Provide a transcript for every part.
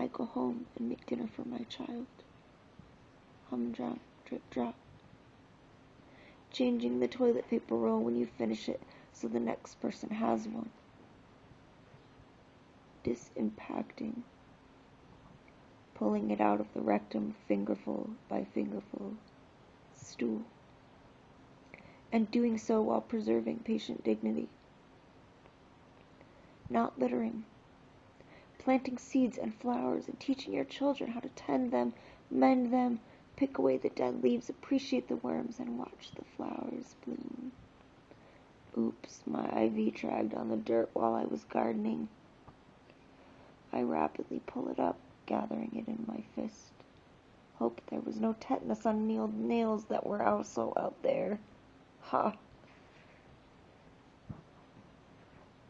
I go home and make dinner for my child. Humdrum, drip, drop. Changing the toilet paper roll when you finish it so the next person has one. Disimpacting. Pulling it out of the rectum fingerful by fingerful. Stool. And doing so while preserving patient dignity. Not littering. Planting seeds and flowers and teaching your children how to tend them, mend them, pick away the dead leaves, appreciate the worms, and watch the flowers bloom. Oops, my IV dragged on the dirt while I was gardening. I rapidly pull it up, gathering it in my fist. Hope there was no tetanus on nails that were also out there. Ha!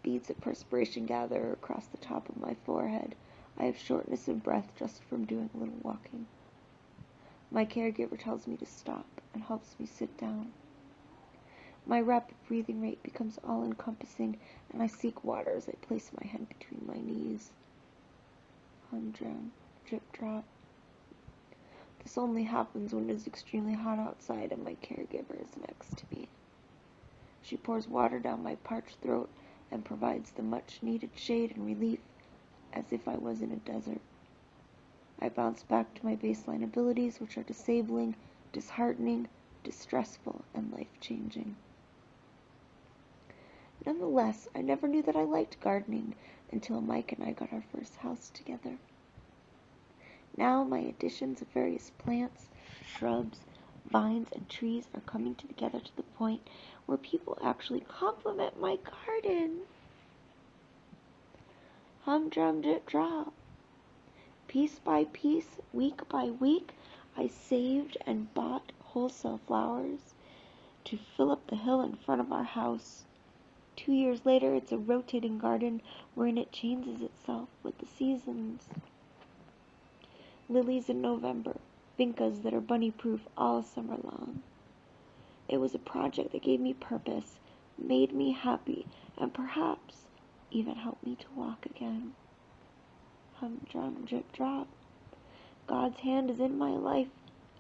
Beads of perspiration gather across the top of my forehead. I have shortness of breath just from doing a little walking. My caregiver tells me to stop and helps me sit down. My rapid breathing rate becomes all-encompassing, and I seek water as I place my head between my knees. Humdrum, drip, drop. This only happens when it is extremely hot outside and my caregiver is next to me. She pours water down my parched throat and provides the much-needed shade and relief as if I was in a desert. I bounce back to my baseline abilities, which are disabling, disheartening, distressful, and life-changing. Nonetheless, I never knew that I liked gardening until Mike and I got our first house together. Now my additions of various plants, shrubs, vines, and trees are coming together to the point where people actually compliment my garden. Humdrum, drip, drop. Piece by piece, week by week, I saved and bought wholesale flowers to fill up the hill in front of our house. 2 years later, it's a rotating garden wherein it changes itself with the seasons. Lilies in November, vincas that are bunny-proof all summer long. It was a project that gave me purpose, made me happy, and perhaps even helped me to walk again. Humdrum, drip, drop. God's hand is in my life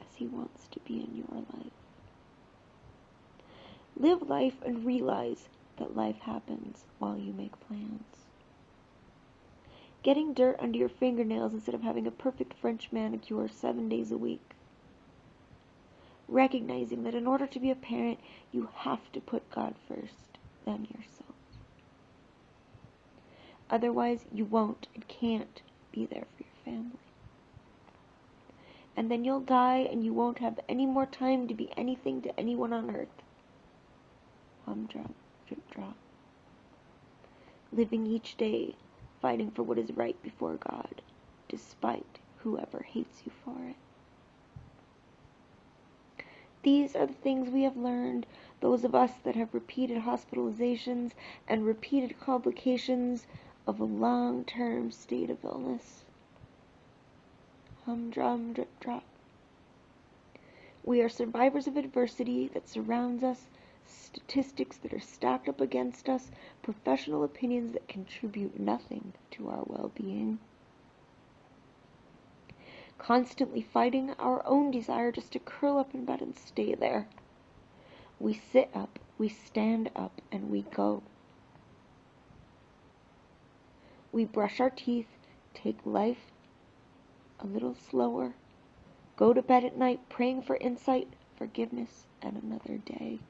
as He wants to be in your life. Live life and realize that life happens while you make plans. Getting dirt under your fingernails instead of having a perfect French manicure 7 days a week. Recognizing that in order to be a parent, you have to put God first, then yourself. Otherwise, you won't and can't be there for your family. And then you'll die and you won't have any more time to be anything to anyone on earth. Humdrum, drip, drop. Living each day, fighting for what is right before God, despite whoever hates you for it. These are the things we have learned, those of us that have repeated hospitalizations and repeated complications of a long-term state of illness. Humdrum, drip, drop. We are survivors of adversity that surrounds us, statistics that are stacked up against us, professional opinions that contribute nothing to our well-being. Constantly fighting our own desire just to curl up in bed and stay there. We sit up, we stand up, and we go. We brush our teeth, take life a little slower, go to bed at night praying for insight, forgiveness, and another day.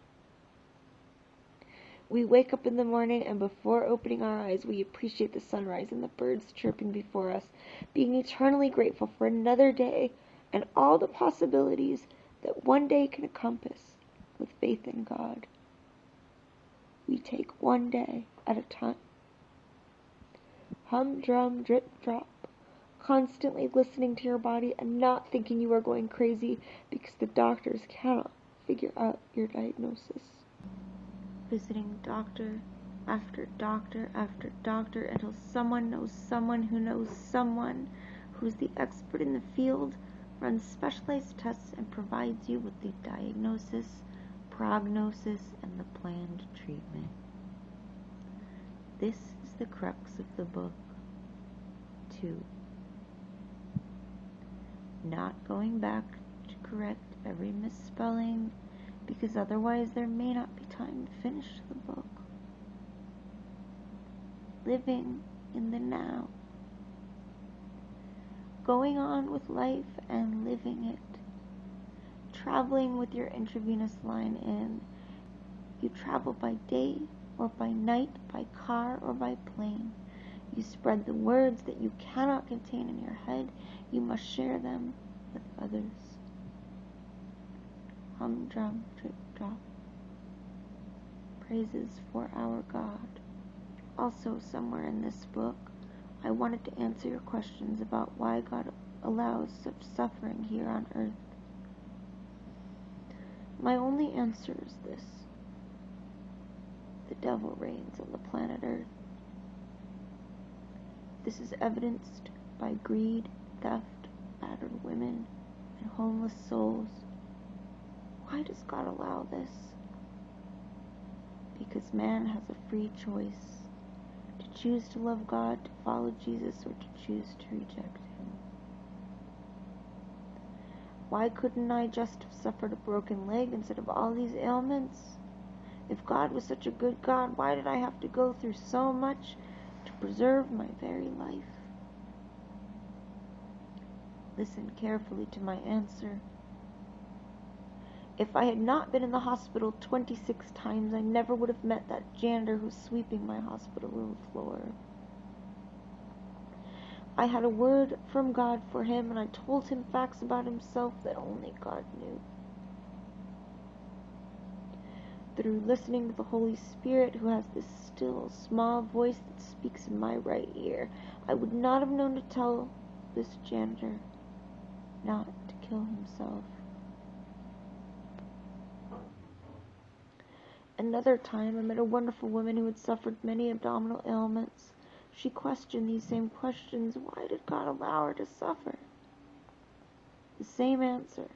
We wake up in the morning, and before opening our eyes, we appreciate the sunrise and the birds chirping before us, being eternally grateful for another day and all the possibilities that one day can encompass with faith in God. We take one day at a time. Humdrum, drip, drop. Constantly listening to your body and not thinking you are going crazy because the doctors cannot figure out your diagnosis. Visiting doctor after doctor after doctor until someone knows someone who knows someone who's the expert in the field, runs specialized tests, and provides you with the diagnosis, prognosis, and the planned treatment. This is the crux of the book. 2. not going back to correct every misspelling, because otherwise there may not be time to finish the book. Living in the now. Going on with life and living it. Traveling with your intravenous line in. You travel by day or by night, by car or by plane. You spread the words that you cannot contain in your head. You must share them with others. Humdrum, drip, drop. Praises for our God. Also, somewhere in this book, I wanted to answer your questions about why God allows such suffering here on earth. My only answer is this. The devil reigns on the planet Earth. This is evidenced by greed, theft, battered women, and homeless souls. Why does God allow this? Because man has a free choice to choose to love God, to follow Jesus, or to choose to reject him. Why couldn't I just have suffered a broken leg instead of all these ailments? If God was such a good God, why did I have to go through so much to preserve my very life? Listen carefully to my answer. If I had not been in the hospital 26 times, I never would have met that janitor who's sweeping my hospital room floor. I had a word from God for him, and I told him facts about himself that only God knew. Through listening to the Holy Spirit, who has this still, small voice that speaks in my right ear, I would not have known to tell this janitor not to kill himself. Another time, I met a wonderful woman who had suffered many abdominal ailments. She questioned these same questions. Why did God allow her to suffer? The same answer.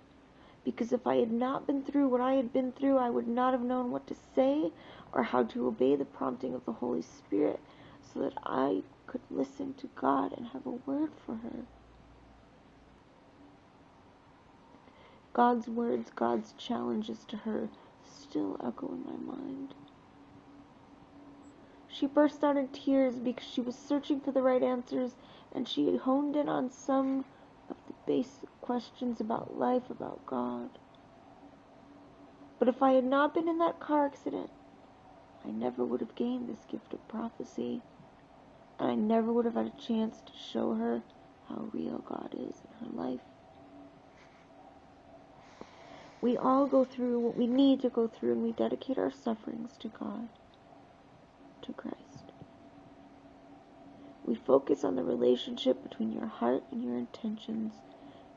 Because if I had not been through what I had been through, I would not have known what to say or how to obey the prompting of the Holy Spirit so that I could listen to God and have a word for her. God's words, God's challenges to her still echo in my mind. She burst out in tears because she was searching for the right answers, and she had honed in on some of the basic questions about life, about God. But if I had not been in that car accident, I never would have gained this gift of prophecy, and I never would have had a chance to show her how real God is in her life. We all go through what we need to go through, and we dedicate our sufferings to God, to Christ. We focus on the relationship between your heart and your intentions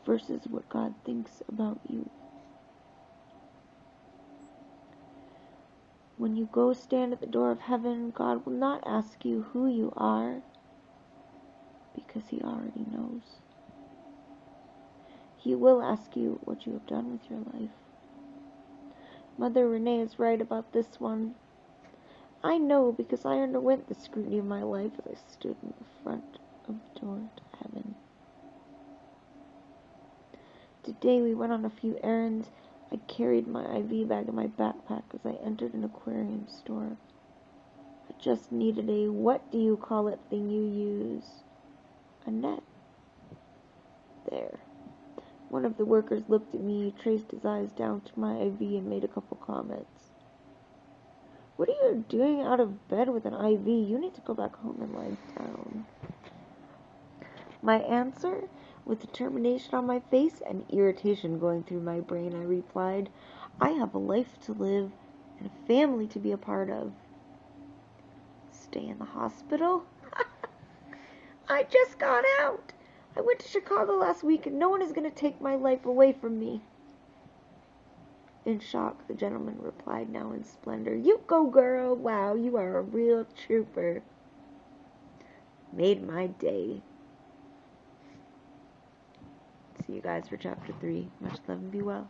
versus what God thinks about you. When you go stand at the door of heaven, God will not ask you who you are, because he already knows. He will ask you what you have done with your life. Mother Renee is right about this one. I know because I underwent the scrutiny of my life as I stood in the front of the door to heaven. Today we went on a few errands. I carried my IV bag in my backpack as I entered an aquarium store. I just needed a what-do-you-call-it thing you use. A net. There. One of the workers looked at me, traced his eyes down to my IV, and made a couple comments. What are you doing out of bed with an IV? You need to go back home and lie down. My answer, with determination on my face and irritation going through my brain, I replied, I have a life to live and a family to be a part of. Stay in the hospital? I just got out. I went to Chicago last week and no one is going to take my life away from me. In shock, the gentleman replied, now in splendor, You go, girl. Wow, you are a real trooper. Made my day. See you guys for chapter 3. Much love and be well.